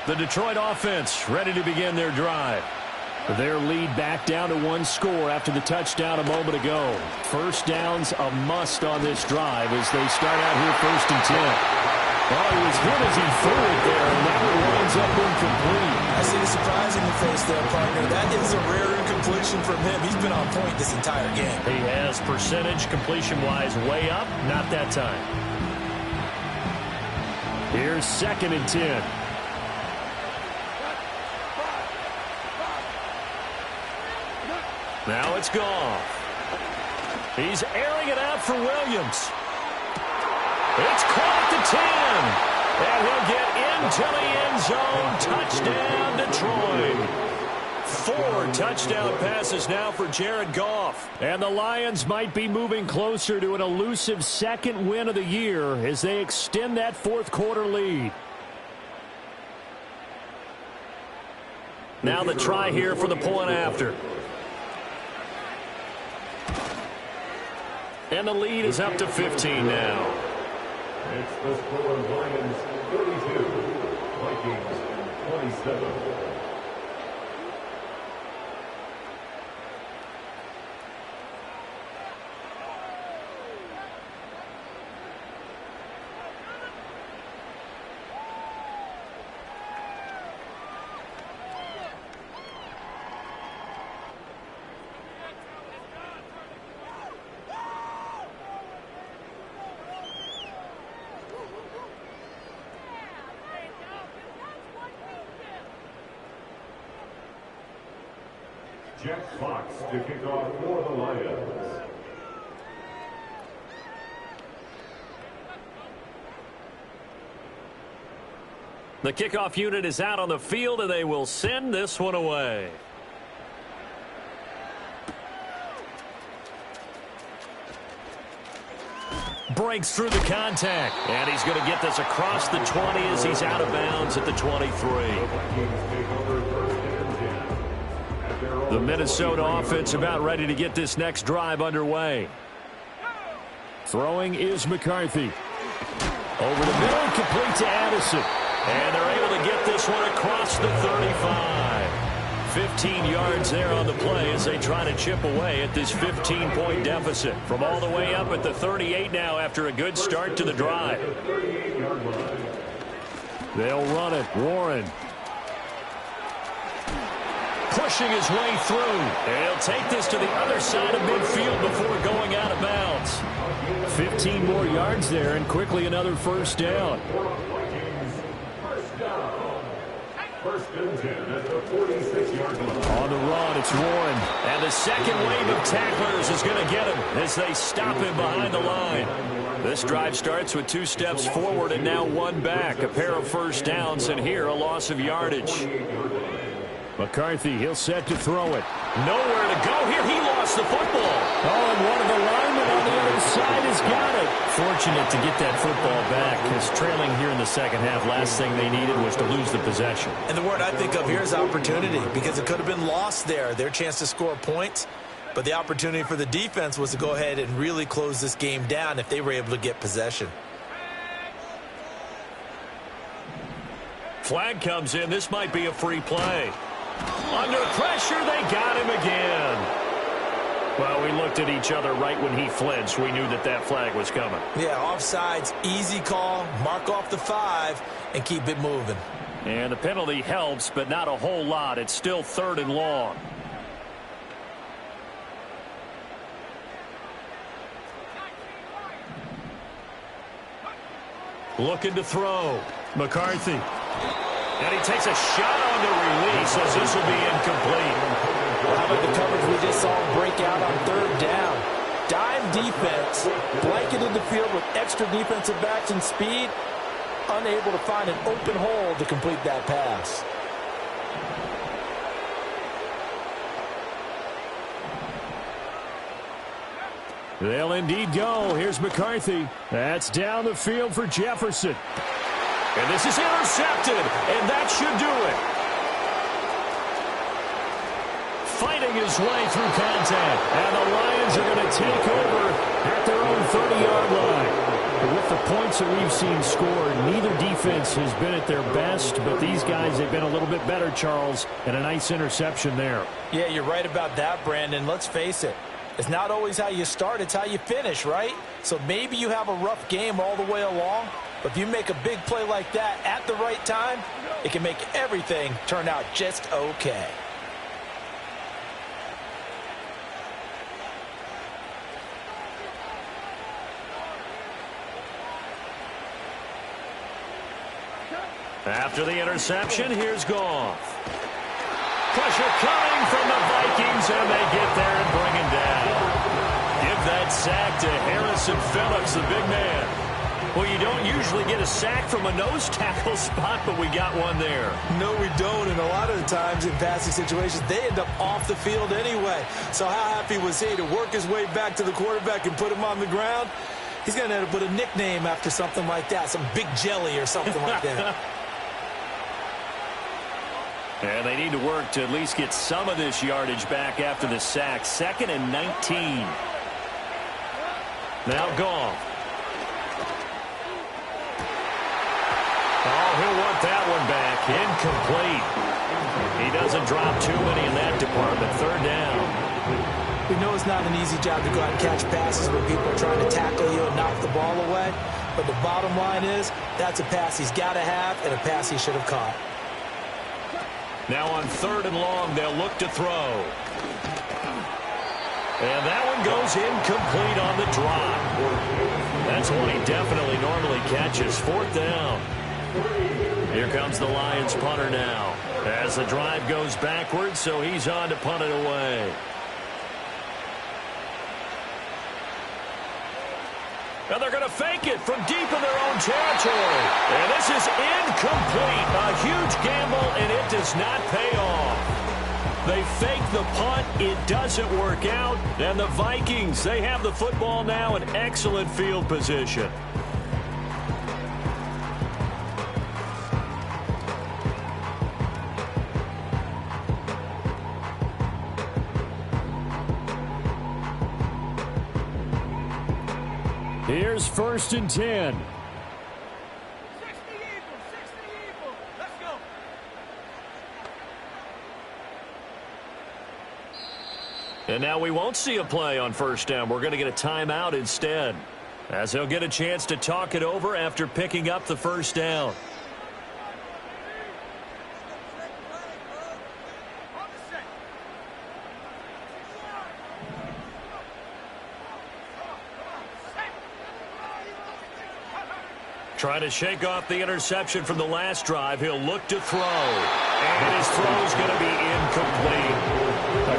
The Detroit offense ready to begin their drive. Their lead back down to one score after the touchdown a moment ago. First down's a must on this drive as they start out here 1st and 10. Well, he was hit as he threw it there, and that one winds up incomplete. I see the surprise in your face there, partner. That is a rare incompletion from him. He's been on point this entire game. He has percentage completion-wise way up. Not that time. Here's 2nd and 10. Now it's Goff. He's airing it out for Williams. It's caught at the 10. And he'll get into the end zone. Touchdown, Detroit. 4 touchdown passes now for Jared Goff. And the Lions might be moving closer to an elusive second win of the year as they extend that fourth quarter lead. Now the try here for the point after. And the lead is up to 15 now. It's the score, Lions 32, Vikings 27. Jack Fox to kick off for the Lions. The kickoff unit is out on the field, and they will send this one away. Breaks through the contact, and he's going to get this across the 20 as he's out of bounds at the 23. The Minnesota offense about ready to get this next drive underway. Throwing is McCarthy. Over the middle, complete to Addison. And they're able to get this one across the 35. 15 yards there on the play as they try to chip away at this 15-point deficit. From all the way up at the 38 now after a good start to the drive. They'll run it. Warren. Pushing his way through. And he'll take this to the other side of midfield before going out of bounds. 15 more yards there and quickly another first down. First and 10 at the 46-yard line. On the run, it's Warren. And the second wave of tacklers is going to get him as they stop him behind the line. This drive starts with 2 steps forward and now 1 back. A pair of first downs, and here a loss of yardage. McCarthy, he'll set to throw it. Nowhere to go here. He lost the football. Oh, and one of the linemen on the other side has got it. Fortunate to get that football back, because trailing here in the second half, last thing they needed was to lose the possession. And the word I think of here is opportunity, because it could have been lost there. Their chance to score points, but the opportunity for the defense was to go ahead and really close this game down if they were able to get possession. Flag comes in. This might be a free play. Under pressure, they got him again. Well, we looked at each other right when he flinched. We knew that that flag was coming. Yeah, offsides, easy call, mark off the 5, and keep it moving. And the penalty helps, but not a whole lot. It's still 3rd and long. Looking to throw. McCarthy. And he takes a shot on the release as this will be incomplete. Well, how about the coverage we just saw break out on 3rd down? Dime defense, blanketed the field with extra defensive backs and speed, unable to find an open hole to complete that pass. They'll indeed go. Here's McCarthy. That's down the field for Jefferson. And this is intercepted, and that should do it. Fighting his way through contact, and the Lions are going to take over at their own 30-yard line. with the points that we've seen scored, neither defense has been at their best, but these guys have been a little bit better, Charles, and a nice interception there. Yeah, you're right about that, Brandon. Let's face it. It's not always how you start, it's how you finish, right? So maybe you have a rough game all the way along, but if you make a big play like that at the right time, it can make everything turn out just okay. After the interception, here's Goff. Pressure coming from the Vikings, and they get there and bring him down. Give that sack to Harrison Phillips, the big man. Well, you don't usually get a sack from a nose tackle spot, but we got one there. No, we don't, and a lot of the times in passing situations, they end up off the field anyway. So how happy was he to work his way back to the quarterback and put him on the ground? He's going to end up with a nickname after something like that, some Big Jelly or something like that. And they need to work to at least get some of this yardage back after the sack. 2nd and 19. Now Goff. Oh, he'll want that one back. Incomplete. He doesn't drop too many in that department. 3rd down. We know it's not an easy job to go out and catch passes when people are trying to tackle you and knock the ball away. But the bottom line is, that's a pass he's got to have and a pass he should have caught. Now on 3rd and long, they'll look to throw. And that one goes incomplete on the drop. That's one he definitely normally catches. 4th down. Here comes the Lions punter now. As the drive goes backwards, so he's on to punt it away. And they're going to fake it from deep in their own territory. And this is incomplete. A huge gamble, and it does not pay off. They fake the punt. It doesn't work out. And the Vikings, they have the football now in excellent field position. Here's 1st and 10. 60 Eagles. Let's go. And now we won't see a play on 1st down. We're going to get a timeout instead, as he'll get a chance to talk it over after picking up the 1st down. Trying to shake off the interception from the last drive. He'll look to throw. And his throw is going to be incomplete.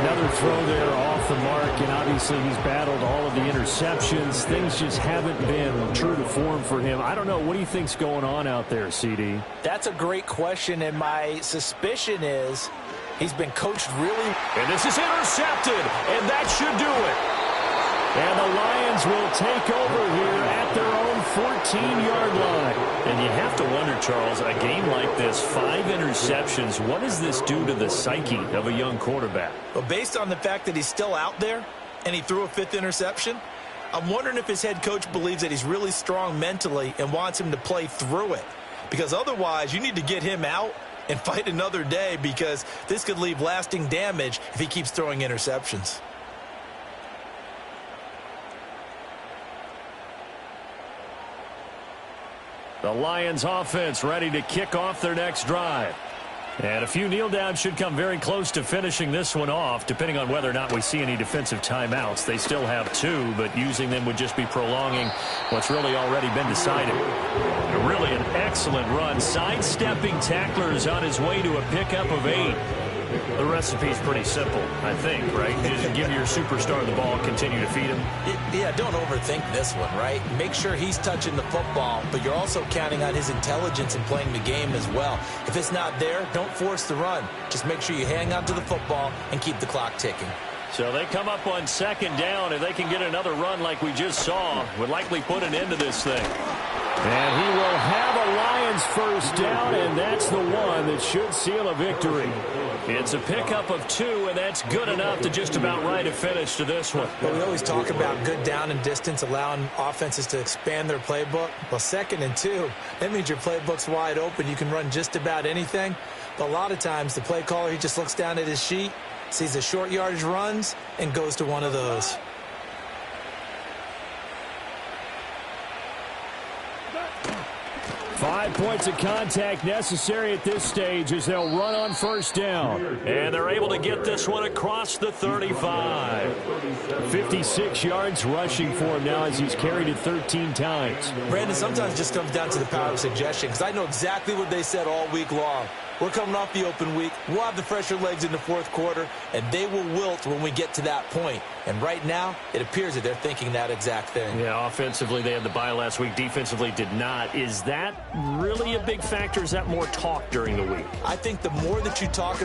Another throw there off the mark, and obviously he's battled all of the interceptions. Things just haven't been true to form for him. I don't know. What do you think's going on out there, CD? That's a great question, and my suspicion is he's been coached really. And this is intercepted, and that should do it. And the Lions will take over here at their own 14-yard line. And you have to wonder, Charles, a game like this, 5 interceptions, what does this do to the psyche of a young quarterback? Well, based on the fact that he's still out there and he threw a 5th interception, I'm wondering if his head coach believes that he's really strong mentally and wants him to play through it. Because otherwise, you need to get him out and fight another day, because this could leave lasting damage if he keeps throwing interceptions. The Lions offense ready to kick off their next drive. And a few kneel downs should come very close to finishing this one off, depending on whether or not we see any defensive timeouts. They still have 2, but using them would just be prolonging what's really already been decided. Really an excellent run. Sidestepping tacklers on his way to a pickup of 8. The recipe's pretty simple, I think, right? You just give your superstar the ball, continue to feed him. Yeah, don't overthink this one, right? Make sure he's touching the football, but you're also counting on his intelligence in playing the game as well. If it's not there, don't force the run. Just make sure you hang on to the football and keep the clock ticking. So they come up on 2nd down, and they can get another run like we just saw. Would likely put an end to this thing. And he will have a Lions first down, and that's the one that should seal a victory. It's a pickup of 2, and that's good enough to just about write a finish to this one. Well, we always talk about good down and distance, allowing offenses to expand their playbook. Well, 2nd and 2, that means your playbook's wide open. You can run just about anything. But a lot of times, the play caller, he just looks down at his sheet, sees the short yardage runs, and goes to one of those. Five points of contact necessary at this stage as they'll run on first down. And they're able to get this one across the 35. 56 yards rushing for him now as he's carried it 13 times. Brandon, sometimes it just comes down to the power of suggestion, because I know exactly what they said all week long. We're coming off the open week. We'll have the fresher legs in the fourth quarter, and they will wilt when we get to that point. And right now, it appears that they're thinking that exact thing. Yeah, offensively, they had the bye last week. Defensively, did not. Is that really a big factor? Is that more talk during the week? I think the more that you talk